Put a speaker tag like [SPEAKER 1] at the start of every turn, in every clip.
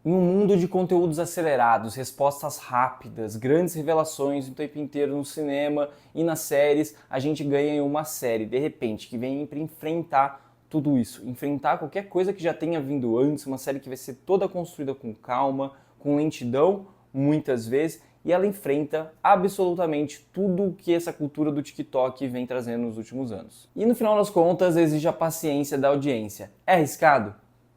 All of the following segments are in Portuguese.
[SPEAKER 1] Em um mundo de conteúdos acelerados, respostas rápidas, grandes revelações o tempo inteiro no cinema e nas séries, a gente ganha uma série, de repente, que vem para enfrentar tudo isso, enfrentar qualquer coisa que já tenha vindo antes, uma série que vai ser toda construída com calma, com lentidão, muitas vezes, e ela enfrenta absolutamente tudo o que essa cultura do TikTok vem trazendo nos últimos anos. E no final das contas, exige a paciência da audiência. É arriscado?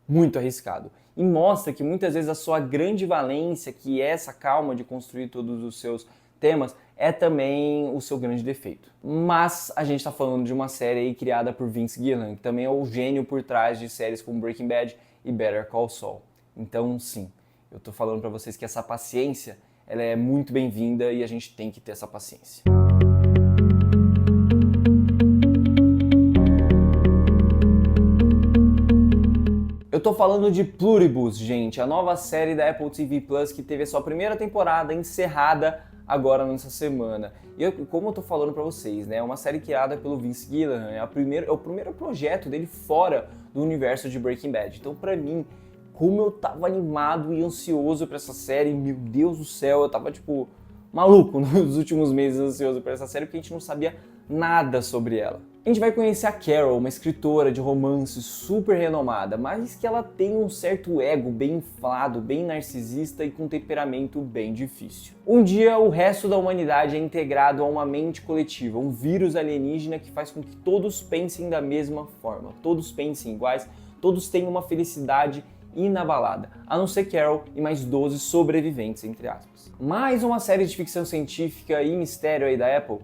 [SPEAKER 1] Muito arriscado. E mostra que muitas vezes a sua grande valência, que é essa calma de construir todos os seus temas, é também o seu grande defeito. Mas a gente está falando de uma série aí criada por Vince Gilligan, que também é o gênio por trás de séries como Breaking Bad e Better Call Saul. Então, sim, eu tô falando para vocês que essa paciência, ela é muito bem-vinda e a gente tem que ter essa paciência. Eu tô falando de Pluribus, gente, a nova série da Apple TV Plus que teve a sua primeira temporada encerrada agora nessa semana. E como eu tô falando pra vocês, né, é uma série criada pelo Vince Gilligan, é o primeiro projeto dele fora do universo de Breaking Bad. Então, pra mim, como eu tava animado e ansioso pra essa série, meu Deus do céu, eu tava, tipo, maluco nos últimos meses ansioso pra essa série, porque a gente não sabia nada sobre ela. A gente vai conhecer a Carol, uma escritora de romance super renomada, mas que ela tem um certo ego bem inflado, bem narcisista e com um temperamento bem difícil. Um dia, o resto da humanidade é integrado a uma mente coletiva, um vírus alienígena que faz com que todos pensem da mesma forma, todos pensem iguais, todos tenham uma felicidade inabalada, a não ser Carol e mais 12 sobreviventes, entre aspas. Mais uma série de ficção científica e mistério aí da Apple?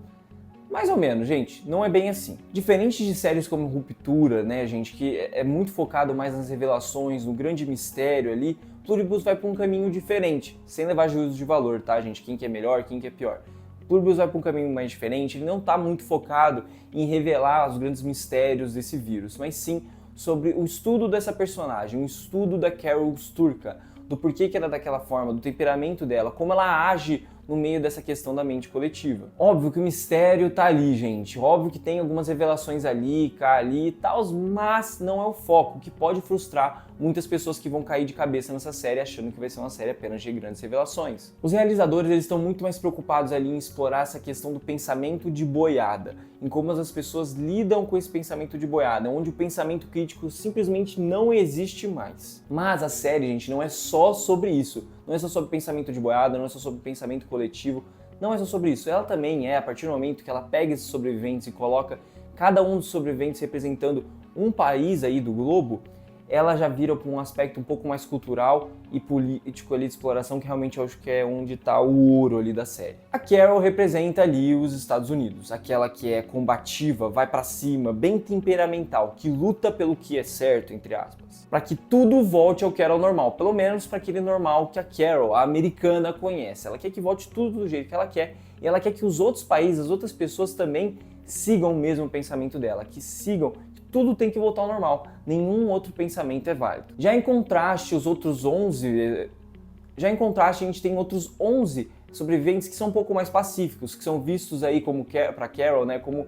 [SPEAKER 1] Mais ou menos, gente, não é bem assim. Diferente de séries como Ruptura, né, gente, que é muito focado mais nas revelações, no grande mistério ali, Pluribus vai para um caminho diferente, sem levar juízo de valor, tá, gente? Quem que é melhor, quem que é pior. Pluribus vai para um caminho mais diferente, ele não está muito focado em revelar os grandes mistérios desse vírus, mas sim sobre o estudo dessa personagem, o estudo da Carol Sturka, do porquê que ela é daquela forma, do temperamento dela, como ela age no meio dessa questão da mente coletiva. Óbvio que o mistério tá ali, gente. Óbvio que tem algumas revelações ali, cá, ali e tal, mas não é o foco, que pode frustrar muitas pessoas que vão cair de cabeça nessa série achando que vai ser uma série apenas de grandes revelações. Os realizadores, eles estão muito mais preocupados ali em explorar essa questão do pensamento de boiada, em como as pessoas lidam com esse pensamento de boiada, onde o pensamento crítico simplesmente não existe mais. Mas a série, gente, não é só sobre isso. Não é só sobre pensamento de boiada, não é só sobre pensamento coletivo, não é só sobre isso. Ela também é, a partir do momento que ela pega esses sobreviventes e coloca cada um dos sobreviventes representando um país aí do globo, ela já vira para um aspecto um pouco mais cultural e político ali de exploração, que realmente eu acho que é onde está o ouro ali da série. A Carol representa ali os Estados Unidos, aquela que é combativa, vai para cima, bem temperamental, que luta pelo que é certo, entre aspas, para que tudo volte ao que era o normal, pelo menos para aquele normal que a Carol, a americana, conhece. Ela quer que volte tudo do jeito que ela quer e ela quer que os outros países, as outras pessoas também sigam o mesmo pensamento dela, que sigam, tudo tem que voltar ao normal, nenhum outro pensamento é válido. Já em contraste, a gente tem outros 11 sobreviventes que são um pouco mais pacíficos, que são vistos aí como, para Carol, né, como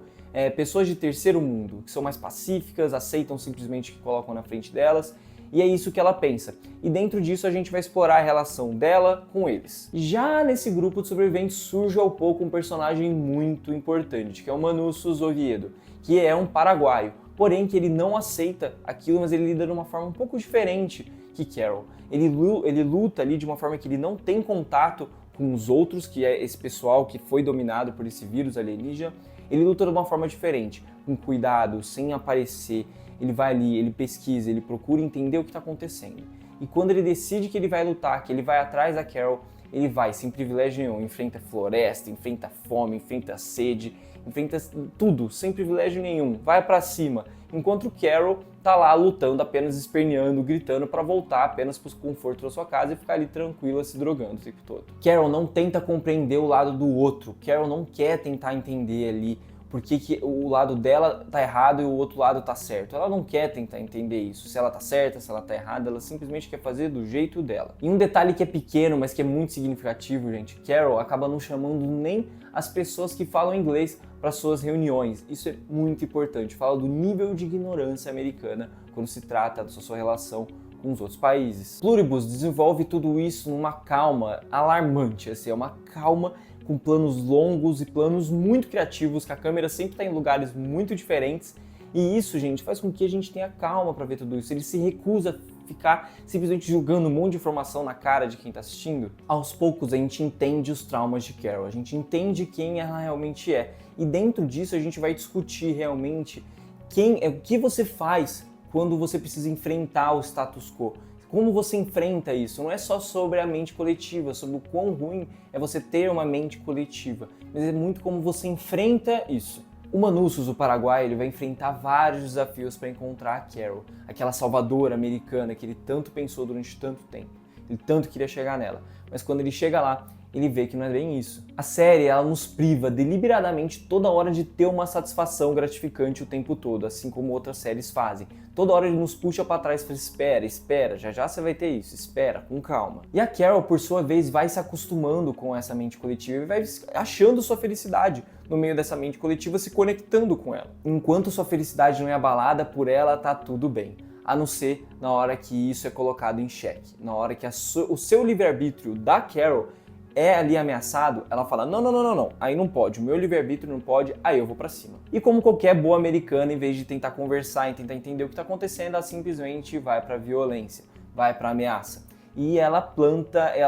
[SPEAKER 1] pessoas de terceiro mundo, que são mais pacíficas, aceitam simplesmente o que colocam na frente delas, e é isso que ela pensa. E dentro disso a gente vai explorar a relação dela com eles. Já nesse grupo de sobreviventes surge ao pouco um personagem muito importante, que é o Manussos Oviedo, que é um paraguaio, porém que ele não aceita aquilo, mas ele lida de uma forma um pouco diferente que Carol. Ele luta ali de uma forma que ele não tem contato com os outros, que é esse pessoal que foi dominado por esse vírus alienígena. Ele luta de uma forma diferente, com cuidado, sem aparecer. Ele vai ali, ele pesquisa, ele procura entender o que está acontecendo. E quando ele decide que ele vai lutar, que ele vai atrás da Carol, ele vai sem privilégio nenhum, enfrenta floresta, enfrenta fome, enfrenta sede, enfrenta tudo, sem privilégio nenhum, vai pra cima. Enquanto Carol tá lá lutando, apenas esperneando, gritando para voltar apenas pro conforto da sua casa e ficar ali tranquila se drogando o tempo todo. Carol não tenta compreender o lado do outro, Carol não quer tentar entender ali porque que o lado dela tá errado e o outro lado tá certo. Ela não quer tentar entender isso, se ela tá certa, se ela tá errada, ela simplesmente quer fazer do jeito dela. E um detalhe que é pequeno, mas que é muito significativo, gente, Carol acaba não chamando nem as pessoas que falam inglês para suas reuniões. Isso é muito importante, fala do nível de ignorância americana quando se trata da sua relação com nos outros países. Pluribus desenvolve tudo isso numa calma alarmante, assim, é uma calma com planos longos e planos muito criativos, que a câmera sempre está em lugares muito diferentes, e isso, gente, faz com que a gente tenha calma para ver tudo isso. Ele se recusa a ficar simplesmente julgando um monte de informação na cara de quem está assistindo. Aos poucos a gente entende os traumas de Carol, a gente entende quem ela realmente é, e dentro disso a gente vai discutir realmente o que você faz quando você precisa enfrentar o status quo. Como você enfrenta isso? Não é só sobre a mente coletiva, sobre o quão ruim é você ter uma mente coletiva, mas é muito como você enfrenta isso. O Manussos, do Paraguai, ele vai enfrentar vários desafios para encontrar a Carol, aquela salvadora americana que ele tanto pensou durante tanto tempo. Ele tanto queria chegar nela, mas quando ele chega lá, ele vê que não é bem isso. A série, ela nos priva deliberadamente toda hora de ter uma satisfação gratificante o tempo todo, assim como outras séries fazem. Toda hora ele nos puxa para trás e fala, espera, já você vai ter isso, espera, com calma. E a Carol, por sua vez, vai se acostumando com essa mente coletiva e vai achando sua felicidade no meio dessa mente coletiva, se conectando com ela. Enquanto sua felicidade não é abalada por ela, tá tudo bem. A não ser na hora que isso é colocado em xeque, na hora que o seu livre-arbítrio da Carol é ali ameaçado, ela fala, não, aí não pode, o meu livre-arbítrio não pode, aí eu vou pra cima. E como qualquer boa americana, em vez de tentar conversar e tentar entender o que tá acontecendo, ela simplesmente vai pra violência, vai pra ameaça. E ela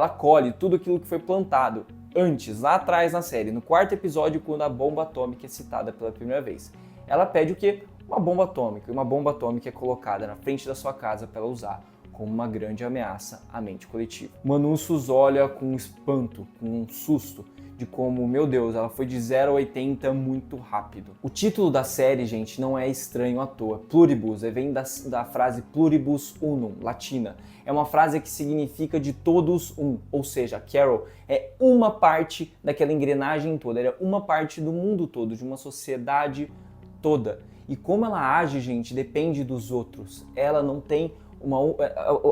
[SPEAKER 1] colhe tudo aquilo que foi plantado antes, lá atrás na série, no 4º episódio, quando a bomba atômica é citada pela primeira vez. Ela pede o quê? Uma bomba atômica, e uma bomba atômica é colocada na frente da sua casa para ela usar como uma grande ameaça à mente coletiva. Manussos olha com espanto, com um susto, de como, meu Deus, ela foi de 0 a 80 muito rápido. O título da série, gente, não é estranho à toa. Pluribus, vem da frase pluribus unum, latina. É uma frase que significa de todos um, ou seja, Carol é uma parte daquela engrenagem toda, ela é uma parte do mundo todo, de uma sociedade toda. E como ela age, gente, depende dos outros. Ela não tem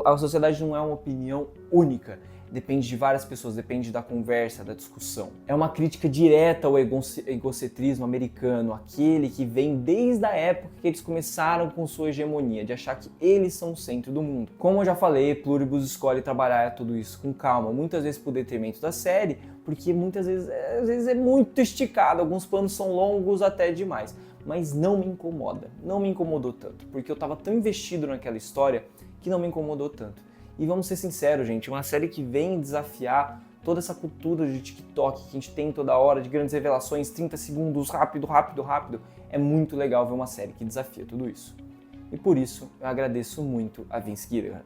[SPEAKER 1] a sociedade não é uma opinião única, depende de várias pessoas, depende da conversa, da discussão. É uma crítica direta ao egocentrismo americano, aquele que vem desde a época que eles começaram com sua hegemonia, de achar que eles são o centro do mundo. Como eu já falei, Pluribus escolhe trabalhar tudo isso com calma, muitas vezes por detrimento da série, porque muitas vezes, às vezes é muito esticado, alguns planos são longos até demais. Mas não me incomoda, não me incomodou tanto, porque eu estava tão investido naquela história que não me incomodou tanto. E vamos ser sinceros, gente, uma série que vem desafiar toda essa cultura de TikTok que a gente tem toda hora, de grandes revelações, 30 segundos, rápido, é muito legal ver uma série que desafia tudo isso. E por isso, eu agradeço muito a Vince Gilligan.